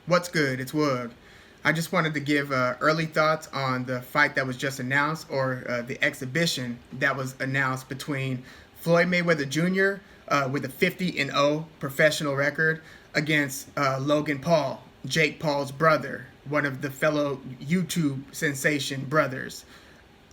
What's good? It's Woog. I just wanted to give early thoughts on the fight that was just announced, or the exhibition that was announced between Floyd Mayweather Jr. With a 50-0 professional record against Logan Paul, Jake Paul's brother, one of the fellow YouTube sensation brothers.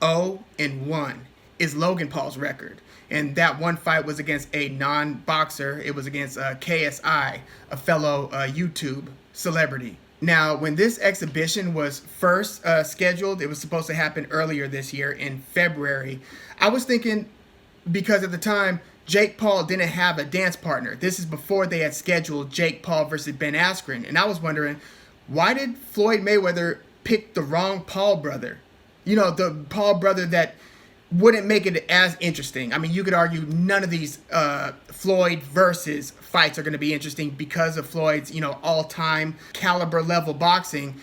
0-1 is Logan Paul's record. And that one fight was against a non-boxer. It was against KSI, a fellow YouTube celebrity. Now, when this exhibition was first scheduled, it was supposed to happen earlier this year in February. I was thinking, because at the time, Jake Paul didn't have a dance partner. This is before they had scheduled Jake Paul versus Ben Askren. And I was wondering, why did Floyd Mayweather pick the wrong Paul brother? You know, the Paul brother that wouldn't make it as interesting. I mean, you could argue none of these Floyd versus fights are going to be interesting because of Floyd's, all-time caliber level boxing.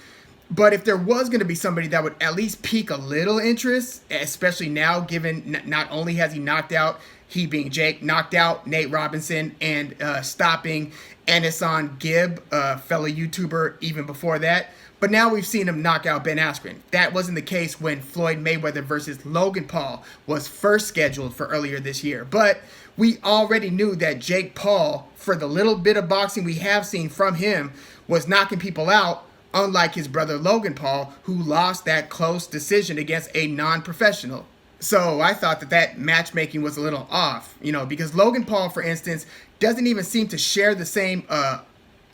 But if there was going to be somebody that would at least pique a little interest, especially now, given not only has he knocked out, he being Jake, knocked out Nate Robinson and stopping Anisan Gibb, fellow YouTuber, even before that. But now we've seen him knock out Ben Askren. That wasn't the case when Floyd Mayweather versus Logan Paul was first scheduled for earlier this year. But we already knew that Jake Paul, for the little bit of boxing we have seen from him, was knocking people out, unlike his brother Logan Paul, who lost that close decision against a non-professional. So I thought that matchmaking was a little off, because Logan Paul, for instance, doesn't even seem to share the same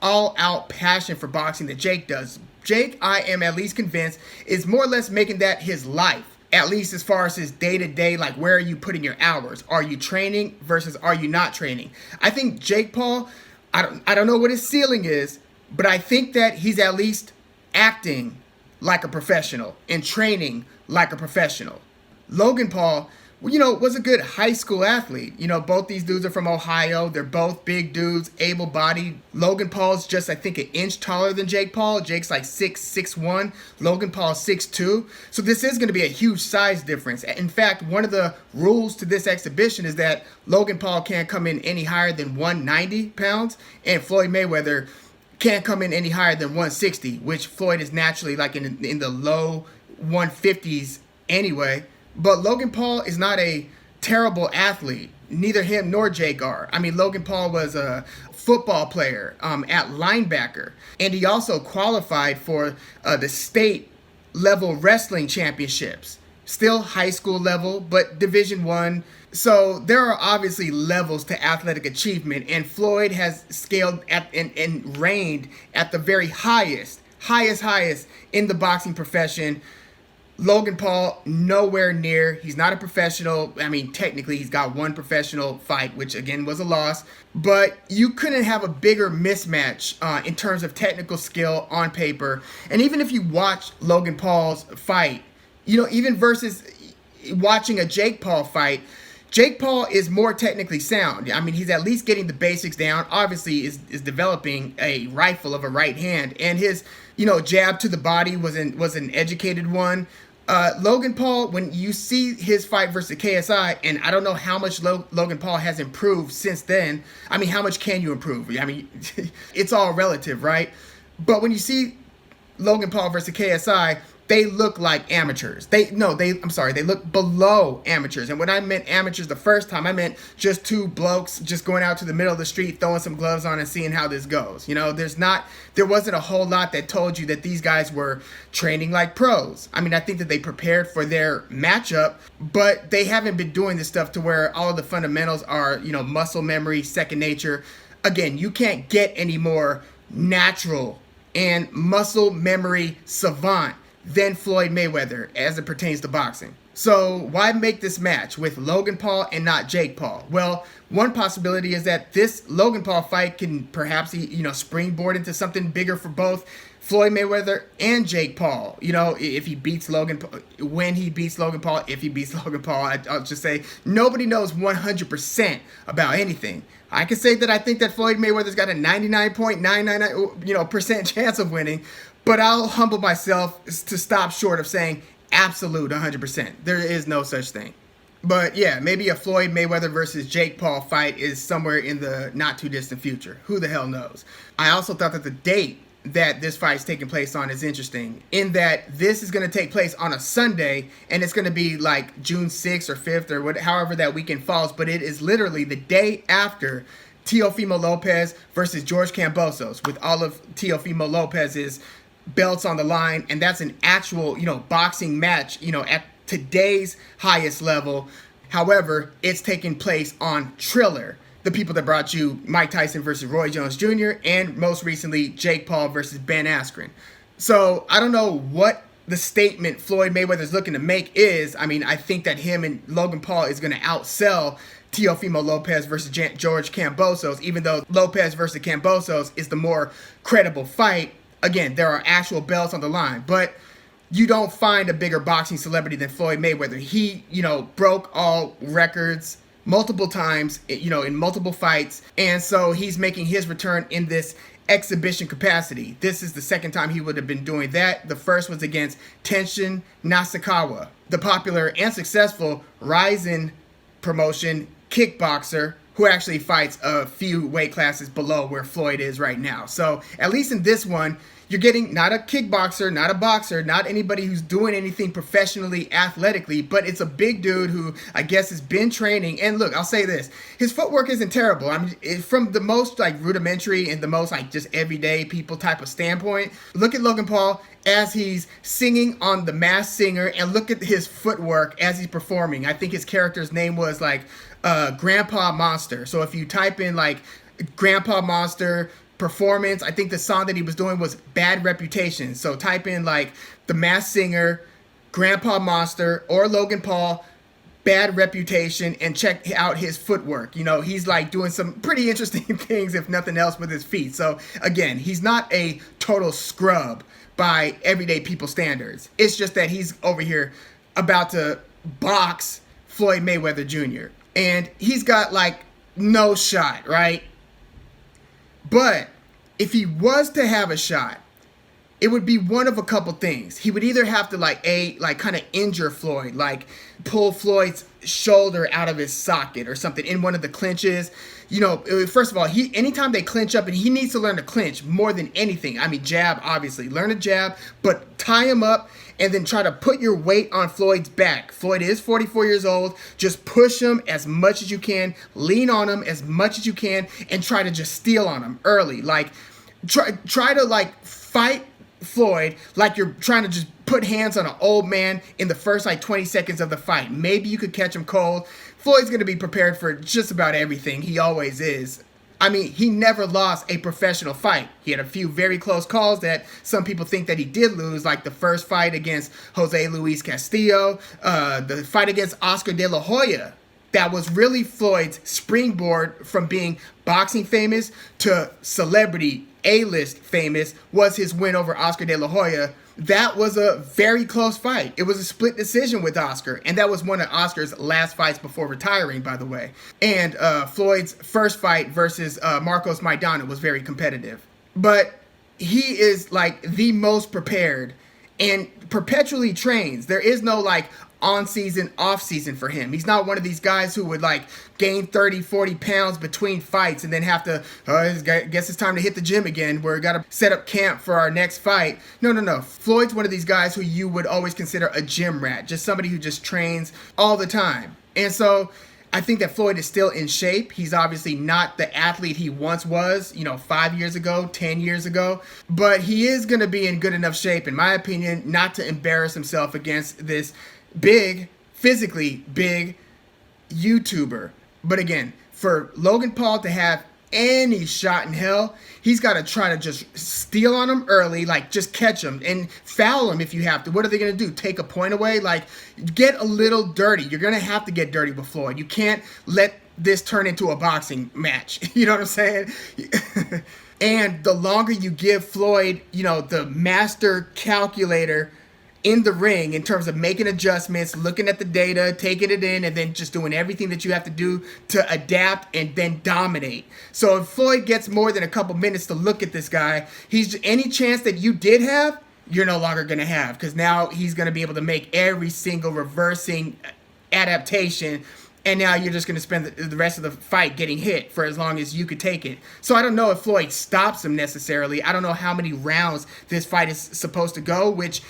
all-out passion for boxing that Jake does. Jake, I am at least convinced, is more or less making that his life, at least as far as his day-to-day, like where are you putting your hours? Are you training versus are you not training? I think Jake Paul, I don't know what his ceiling is, but I think that he's at least acting like a professional and training like a professional. Logan Paul, was a good high school athlete. Both these dudes are from Ohio. They're both big dudes, able-bodied. Logan Paul's just, I think, an inch taller than Jake Paul. Jake's like 6'1". Logan Paul's 6'2". So this is going to be a huge size difference. In fact, one of the rules to this exhibition is that Logan Paul can't come in any higher than 190 pounds, and Floyd Mayweather can't come in any higher than 160, which Floyd is naturally like in the low 150s anyway. But Logan Paul is not a terrible athlete. Neither him nor Jake are. I mean, Logan Paul was a football player at linebacker. And he also qualified for the state level wrestling championships. Still high school level, but Division I. So there are obviously levels to athletic achievement. And Floyd has scaled at and reigned at the very highest in the boxing profession. Logan Paul, nowhere near. He's not a professional. I mean, technically, he's got one professional fight, which, again, was a loss. But you couldn't have a bigger mismatch in terms of technical skill on paper. And even if you watch Logan Paul's fight, even versus watching a Jake Paul fight, Jake Paul is more technically sound. I mean, he's at least getting the basics down. Obviously, is developing a rifle of a right hand. And his, jab to the body was an educated one. Logan Paul, when you see his fight versus KSI, and I don't know how much Logan Paul has improved since then. I mean, how much can you improve? I mean, it's all relative, right? But when you see Logan Paul versus KSI, they look like amateurs. They look below amateurs. And when I meant amateurs the first time, I meant just two blokes just going out to the middle of the street, throwing some gloves on and seeing how this goes. There wasn't a whole lot that told you that these guys were training like pros. I mean, I think that they prepared for their matchup, but they haven't been doing this stuff to where all of the fundamentals are, muscle memory, second nature. Again, you can't get any more natural and muscle memory savant than Floyd Mayweather as it pertains to boxing. So why make this match with Logan Paul and not Jake Paul? Well, one possibility is that this Logan Paul fight can perhaps, springboard into something bigger for both Floyd Mayweather and Jake Paul. If he beats Logan Paul, when he beats Logan Paul, if he beats Logan Paul, I'll just say nobody knows 100% about anything. I can say that I think that Floyd Mayweather's got a 99.999 percent chance of winning, but I'll humble myself to stop short of saying absolute 100%. There is no such thing. But yeah, maybe a Floyd Mayweather versus Jake Paul fight is somewhere in the not too distant future. Who the hell knows? I also thought that the date that this fight is taking place on is interesting, in that this is going to take place on a Sunday, and it's going to be like June 6th or 5th or however that weekend falls, but it is literally the day after Teofimo Lopez versus George Kambosos, with all of Teofimo Lopez's belts on the line, and that's an actual, boxing match, at today's highest level. However, it's taking place on Triller, the people that brought you Mike Tyson versus Roy Jones Jr., and most recently Jake Paul versus Ben Askren. So I don't know what the statement Floyd Mayweather is looking to make is. I mean, I think that him and Logan Paul is going to outsell Teofimo Lopez versus George Kambosos, even though Lopez versus Kambosos is the more credible fight. Again, there are actual belts on the line, but you don't find a bigger boxing celebrity than Floyd Mayweather. He, broke all records multiple times, in multiple fights, and so he's making his return in this exhibition capacity. This is the second time he would have been doing that. The first was against Tenshin Nasukawa, the popular and successful Rizin promotion kickboxer who actually fights a few weight classes below where Floyd is right now. So at least in this one, you're getting not a kickboxer, not a boxer, not anybody who's doing anything professionally, athletically, but it's a big dude who I guess has been training. And look, I'll say this, his footwork isn't terrible. I mean, from the most rudimentary and the most just everyday people type of standpoint, look at Logan Paul as he's singing on The Masked Singer, and look at his footwork as he's performing. I think his character's name was Grandpa Monster. So if you type in Grandpa Monster performance, I think the song that he was doing was Bad Reputation. So type in The Masked Singer, Grandpa Monster, or Logan Paul, Bad Reputation, and check out his footwork. He's doing some pretty interesting things, if nothing else, with his feet. So again, he's not a total scrub by everyday people standards. It's just that he's over here about to box Floyd Mayweather Jr. and he's got no shot, right? But if he was to have a shot, it would be one of a couple things. He would either have to kind of injure Floyd, pull Floyd's shoulder out of his socket or something in one of the clinches. First of all, anytime they clinch up, and he needs to learn to clinch more than anything. I mean, jab, obviously. Learn a jab, but tie him up and then try to put your weight on Floyd's back. Floyd is 44 years old. Just push him as much as you can. Lean on him as much as you can and try to just steal on him early. Try to fight Floyd like you're trying to just put hands on an old man in the first 20 seconds of the fight. Maybe you could catch him cold. Floyd's going to be prepared for just about everything. He always is. I mean, he never lost a professional fight. He had a few very close calls that some people think that he did lose, like the first fight against Jose Luis Castillo, the fight against Oscar De La Hoya. That was really Floyd's springboard from being boxing famous to celebrity A-list famous, was his win over Oscar De La Hoya. That was a very close fight. It was a split decision with Oscar, and that was one of Oscar's last fights before retiring, by the way. And Floyd's first fight versus Marcos Maidana was very competitive. But he is the most prepared and perpetually trains. There is no on season, off season for him. He's not one of these guys who would gain 30, 40 pounds between fights and then have to, guess it's time to hit the gym again. We're got to set up camp for our next fight. No. Floyd's one of these guys who you would always consider a gym rat, just somebody who just trains all the time. And so I think that Floyd is still in shape. He's obviously not the athlete he once was, 5 years ago, 10 years ago. But he is going to be in good enough shape, in my opinion, not to embarrass himself against this physically big YouTuber. But again, for Logan Paul to have any shot in hell, he's got to try to just steal on him early, just catch him and foul him if you have to. What are they going to do? Take a point away? Get a little dirty. You're going to have to get dirty with Floyd. You can't let this turn into a boxing match. You know what I'm saying? And the longer you give Floyd, the master calculator in the ring in terms of making adjustments, looking at the data, taking it in, and then just doing everything that you have to do to adapt and then dominate. So if Floyd gets more than a couple minutes to look at this guy, any chance that you did have, you're no longer going to have, because now he's going to be able to make every single reversing adaptation and now you're just going to spend the rest of the fight getting hit for as long as you could take it. So I don't know if Floyd stops him necessarily. I don't know how many rounds this fight is supposed to go, which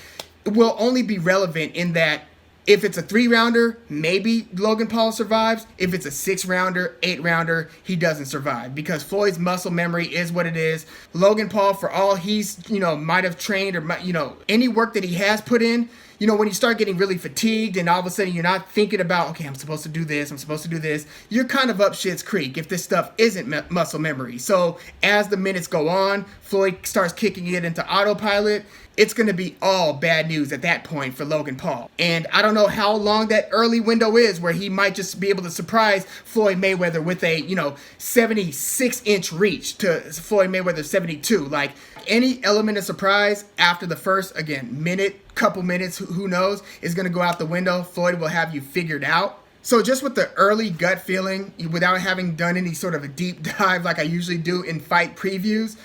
will only be relevant in that if it's a 3-rounder, maybe Logan Paul survives. If it's a 6-rounder, 8-rounder, he doesn't survive because Floyd's muscle memory is what it is. Logan Paul, for all he's, might have trained or, any work that he has put in, when you start getting really fatigued and all of a sudden you're not thinking about, okay, I'm supposed to do this, you're kind of up shit's creek if this stuff isn't muscle memory. So as the minutes go on, Floyd starts kicking it into autopilot. It's going to be all bad news at that point for Logan Paul. And I don't know how long that early window is where he might just be able to surprise Floyd Mayweather with a, 76-inch reach to Floyd Mayweather's 72. Like, any element of surprise after the first, again, couple minutes, who knows, is going to go out the window. Floyd will have you figured out. So just with the early gut feeling, without having done any sort of a deep dive like I usually do in fight previews,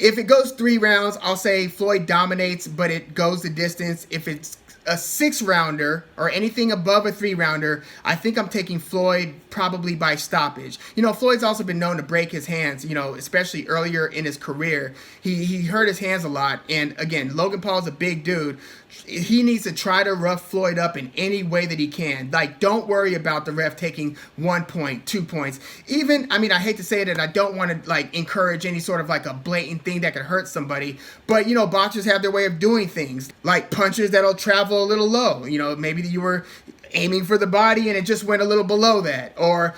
if it goes 3 rounds, I'll say Floyd dominates, but it goes the distance. If it's a 6-rounder or anything above a 3-rounder, I think I'm taking Floyd probably by stoppage. Floyd's also been known to break his hands, especially earlier in his career. He hurt his hands a lot. And again, Logan Paul's a big dude. He needs to try to rough Floyd up in any way that he can. Like, don't worry about the ref taking 1 point, 2 points. Even, I hate to say it, and I don't want to, encourage any sort of, a blatant thing that could hurt somebody. But, boxers have their way of doing things. Like punches that'll travel a little low. Maybe you were aiming for the body and it just went a little below that. Or,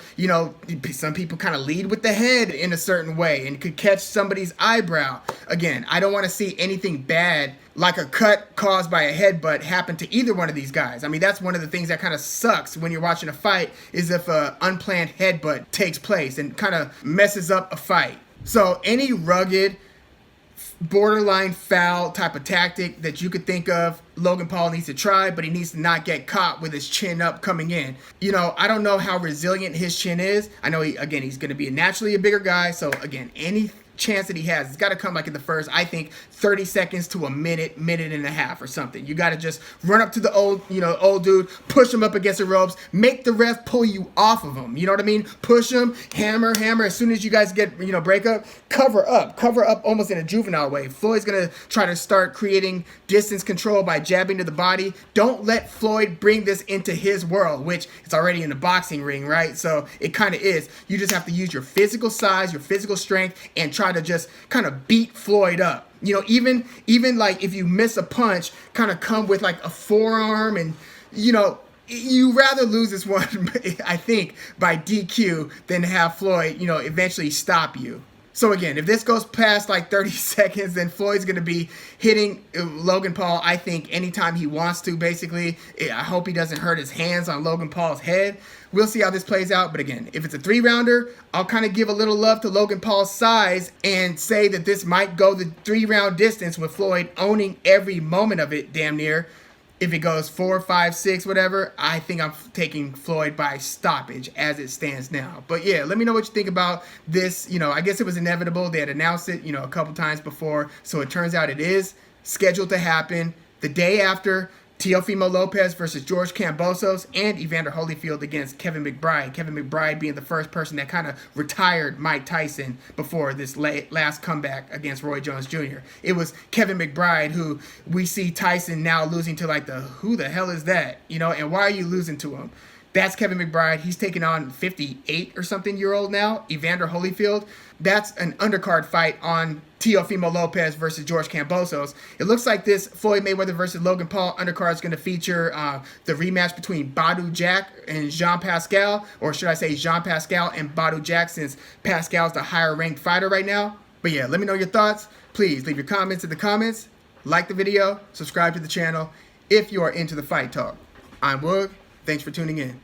some people kind of lead with the head in a certain way and could catch somebody's eyebrow. Again, I don't want to see anything bad like a cut caused by a headbutt happen to either one of these guys. That's one of the things that kind of sucks when you're watching a fight, is if an unplanned headbutt takes place and kind of messes up a fight. So any rugged, borderline foul type of tactic that you could think of, Logan Paul needs to try, but he needs to not get caught with his chin up coming in. I don't know how resilient his chin is. I know, he's going to be naturally a bigger guy. So again, any chance that he has, it's got to come in the first, I think, 30 seconds to a minute and a half or something. You got to just run up to the old dude, push him up against the ropes, make the ref pull you off of him. You know what I mean? Push him, hammer. As soon as you guys get, break up, cover up almost in a juvenile way. Floyd's going to try to start creating distance control by jabbing to the body. Don't let Floyd bring this into his world, which it's already in the boxing ring, right? So it kind of is. You just have to use your physical size, your physical strength, and try to just kind of beat Floyd up. Even if you miss a punch, kind of come with a forearm, and you rather lose this one, I think, by DQ than have Floyd, eventually stop you. So again, if this goes past 30 seconds, then Floyd's going to be hitting Logan Paul, I think, anytime he wants to, basically. I hope he doesn't hurt his hands on Logan Paul's head. We'll see how this plays out. But again, if it's a 3-rounder, I'll kind of give a little love to Logan Paul's size and say that this might go the 3-round distance with Floyd owning every moment of it, damn near. If it goes 4, 5, 6, whatever, I think I'm taking Floyd by stoppage as it stands now. But yeah, let me know what you think about this. I guess it was inevitable. They had announced it, a couple times before. So it turns out it is scheduled to happen the day after Teofimo Lopez versus George Kambosos and Evander Holyfield against Kevin McBride. Kevin McBride being the first person that kind of retired Mike Tyson before this last comeback against Roy Jones Jr. It was Kevin McBride who we see Tyson now losing to who the hell is that? And why are you losing to him? That's Kevin McBride. He's taking on 58 or something year old now, Evander Holyfield. That's an undercard fight on Teofimo Lopez versus George Kambosos. It looks like this Floyd Mayweather versus Logan Paul undercard is going to feature the rematch between Badou Jack and Jean Pascal, or should I say Jean Pascal and Badou Jack, since Pascal's the higher ranked fighter right now. But yeah, let me know your thoughts. Please leave your comments in the comments. Like the video, subscribe to the channel if you are into the fight talk. I'm Woog. Thanks for tuning in.